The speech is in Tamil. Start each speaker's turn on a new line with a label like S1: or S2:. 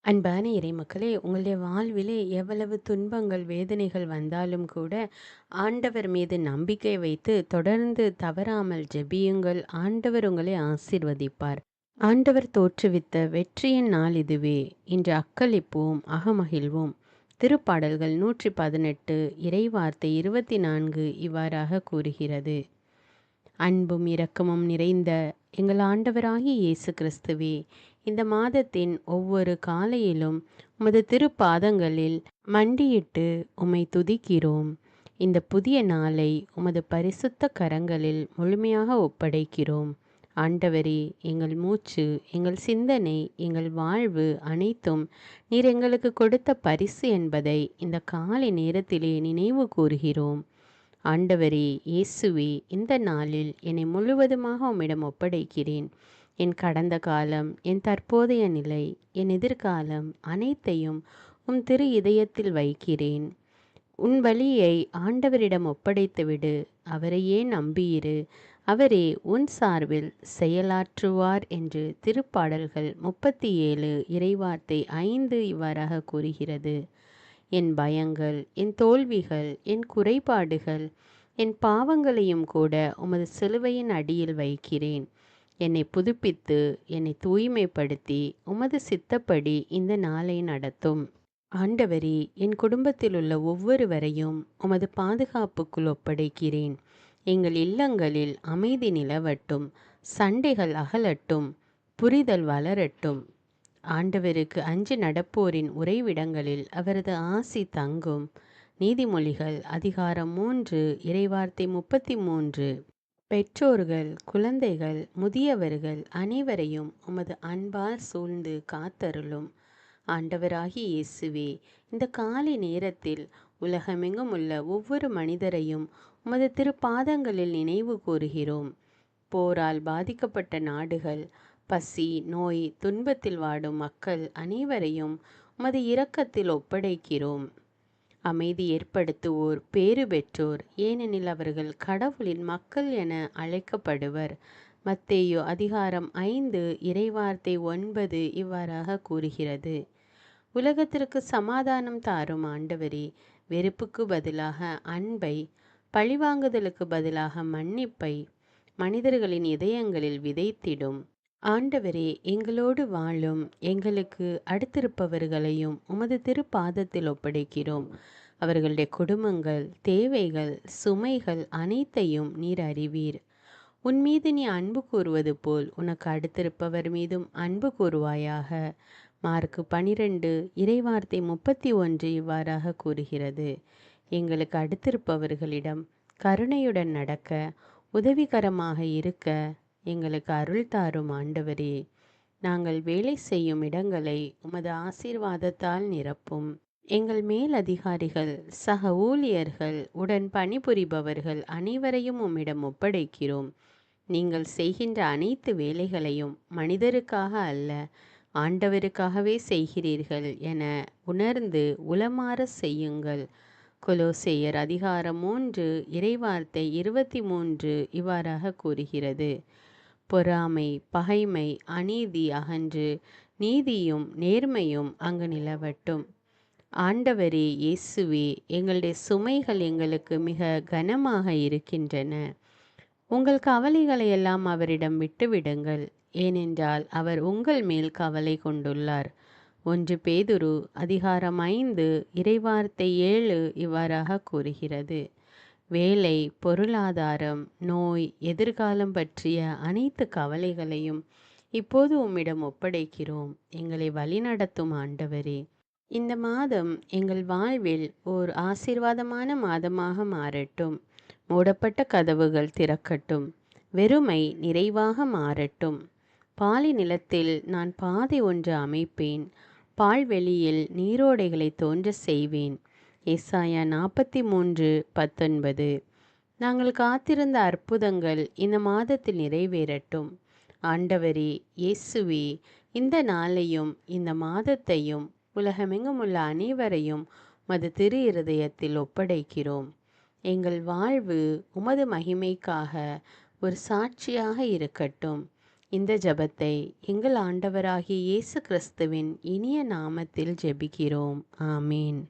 S1: அன்பான இறைமக்களே, உங்களுடைய வாழ்விலே எவ்வளவு துன்பங்கள், வேதனைகள் வந்தாலும் கூட, ஆண்டவர் மீது நம்பிக்கை வைத்து தொடர்ந்து தவறாமல் ஜெபியுங்கள். ஆண்டவர் உங்களை ஆசீர்வதிப்பார். ஆண்டவர் தோற்றுவித்த வெற்றியின் நாள் இதுவே. இன்று அக்களிப்போம், அகமகிழ்வோம். திருப்பாடல்கள் 118 இறைவார்த்தை 24 இவ்வாறாக கூறுகிறது. அன்பும் இரக்கமும் நிறைந்த எங்கள் ஆண்டவராகிய இயேசு கிறிஸ்துவே, இந்த மாதத்தின் ஒவ்வொரு காலையிலும் உமது திருப்பாதங்களில் மண்டியிட்டு உம்மை துதிக்கிறோம். இந்த புதிய நாளை உமது பரிசுத்த கரங்களில் முழுமையாக ஒப்படைக்கிறோம். ஆண்டவரே, எங்கள் மூச்சு, எங்கள் சிந்தனை, எங்கள் வாழ்வு அனைத்தும் நீர் எங்களுக்கு கொடுத்த பரிசு என்பதை இந்த காலை நேரத்திலே நினைவு கூறுகிறோம். ஆண்டவரே இயேசுவே, இந்த நாளில் என்னை முழுவதுமாக உம்மிடம் ஒப்படைக்கிறேன். என் கடந்த காலம், என் தற்போதைய நிலை, என் எதிர்காலம் அனைத்தையும் உம் திரு இதயத்தில் வைக்கிறேன். உன் வழியை ஆண்டவரிடம் ஒப்படைத்துவிடு. அவரையே நம்பியிரு. அவரே உன் சார்பில் செயலாற்றுவார் என்று திருப்பாடல்கள் 37 இறைவார்த்தை 5 இவ்வாறாக கூறுகிறது. என் பயங்கள், என் தோல்விகள், என் குறைபாடுகள், என் பாவங்களையும் கூட உமது சிலுவையின் அடியில் வைக்கிறேன். என்னை புதுப்பித்து, என்னை தூய்மைப்படுத்தி, உமது சித்தப்படி இந்த நாளை நடத்தும். ஆண்டவரே, என் குடும்பத்தில் உள்ள ஒவ்வொருவரையும் உமது பாதுகாப்புக்குள் ஒப்படைக்கிறேன். எங்கள் இல்லங்களில் அமைதி நிலவட்டும், சண்டைகள் அகலட்டும், புரிதல் வளரட்டும். ஆண்டவருக்கு அஞ்சி நடப்போரின் உறைவிடங்களில் அவரது ஆசி தங்கும். நீதிமொழிகள் அதிகாரம் 3 இறைவார்த்தை 33. பெற்றோர்கள், குழந்தைகள், முதியவர்கள் அனைவரையும் உமது அன்பால் சூழ்ந்து காத்தருளும். ஆண்டவராகிய இயேசுவே, இந்த காலை நேரத்தில் உலகமெங்கும் உள்ள ஒவ்வொரு மனிதரையும் உமது திருப்பாதங்களில் நினைவு கூறுகிறோம். போரால் பாதிக்கப்பட்ட நாடுகள், பசி, நோய், துன்பத்தில் வாடும் மக்கள் அனைவரையும் உமது இரக்கத்தில் ஒப்படைக்கிறோம். அமைதி ஏற்படுத்துவோர் பேறு பெற்றோர், ஏனெனில் அவர்கள் கடவுளின் மக்கள் என அழைக்கப்படுவர். மத்தேயு அதிகாரம் 5 இறைவார்த்தை 9 இவ்வாறாக கூறுகிறது. உலகத்திற்கு சமாதானம் தாரும் ஆண்டவரே, வெறுப்புக்கு பதிலாக அன்பை, பழிவாங்குதலுக்கு பதிலாக மன்னிப்பை மனிதர்களின் இதயங்களில் விதைத்திடும். ஆண்டவரே, எங்களோடு வாழும் எங்களுக்கு அடுத்திருப்பவர்களையும் உமது திருப்பாதத்தில் ஒப்படைக்கிறோம். அவர்களுடைய குடும்பங்கள், தேவைகள், சுமைகள் அனைத்தையும் நீர் அறிவீர். உன் மீது நீ அன்பு கூறுவது போல் உனக்கு அடுத்திருப்பவர் மீதும் அன்பு கூறுவாயாக. மார்க்கு 12 இறைவார்த்தை 31 இவ்வாறாக கூறுகிறது. எங்களுக்கு அடுத்திருப்பவர்களிடம் கருணையுடன் நடக்க, உதவிகரமாக இருக்க எங்களுக்கு அருள் தாரும் ஆண்டவரே. நாங்கள் வேலை செய்யும் இடங்களை உமது ஆசீர்வாதத்தால் நிரப்பும். எங்கள் மேல் அதிகாரிகள், சக ஊழியர்கள், உடன் பணிபுரிபவர்கள் அனைவரையும் உம்மிடம் ஒப்படைக்கிறோம். நீங்கள் செய்கின்ற அனைத்து வேலைகளையும் மனிதருக்காக அல்ல, ஆண்டவருக்காகவே செய்கிறீர்கள் என உணர்ந்து உளமாற செய்யுங்கள். கொலோசேயர் அதிகாரம் 3 இறைவார்த்தை 23 இவ்வாறாக கூறுகிறது. பொறாமை, பகைமை, அநீதி அகன்று நீதியும் நேர்மையும் அங்கு நிலவட்டும். ஆண்டவரே இயேசுவே, எங்களுடைய சுமைகள் எங்களுக்கு மிக கனமாக இருக்கின்றன. உங்கள் கவலைகளை எல்லாம் அவரிடம் விட்டுவிடுங்கள், ஏனென்றால் அவர் உங்கள் மேல் கவலை கொண்டுள்ளார். 1 பேதுரு அதிகாரம் 5 இறைவார்த்தை 7 இவ்வாறாக கூறுகிறது. வேலை, பொருளாதாரம், நோய், எதிர்காலம் பற்றிய அனைத்து கவலைகளையும் இப்போது உம்மிடம் ஒப்படைக்கிறோம். எங்களை வழிநடத்தும் ஆண்டவரே. இந்த மாதம் எங்கள் வாழ்வில் ஓர் ஆசீர்வாதமான மாதமாக மாறட்டும். மூடப்பட்ட கதவுகள் திறக்கட்டும். வெறுமை நிறைவாக மாறட்டும். பாலை நிலத்தில் நான் பாதை ஒன்று அமைப்பேன். பால்வெளியில் நீரோடைகளை தோன்ற செய்வேன். ஏசாயா 43:19. நாங்கள் காத்திருந்த அற்புதங்கள் இந்த மாதத்தில் நிறைவேறட்டும். ஆண்டவரே இயேசுவே, இந்த நாளையும் இந்த மாதத்தையும் உலகமெங்கும் உள்ள அனைவரையும் உமது திரு இருதயத்தில் ஒப்படைக்கிறோம். எங்கள் வாழ்வு உமது மகிமைக்காக ஒரு சாட்சியாக இருக்கட்டும். இந்த ஜெபத்தை எங்கள் ஆண்டவராகிய இயேசு கிறிஸ்துவின் இனிய நாமத்தில் ஜெபிக்கிறோம். ஆமீன்.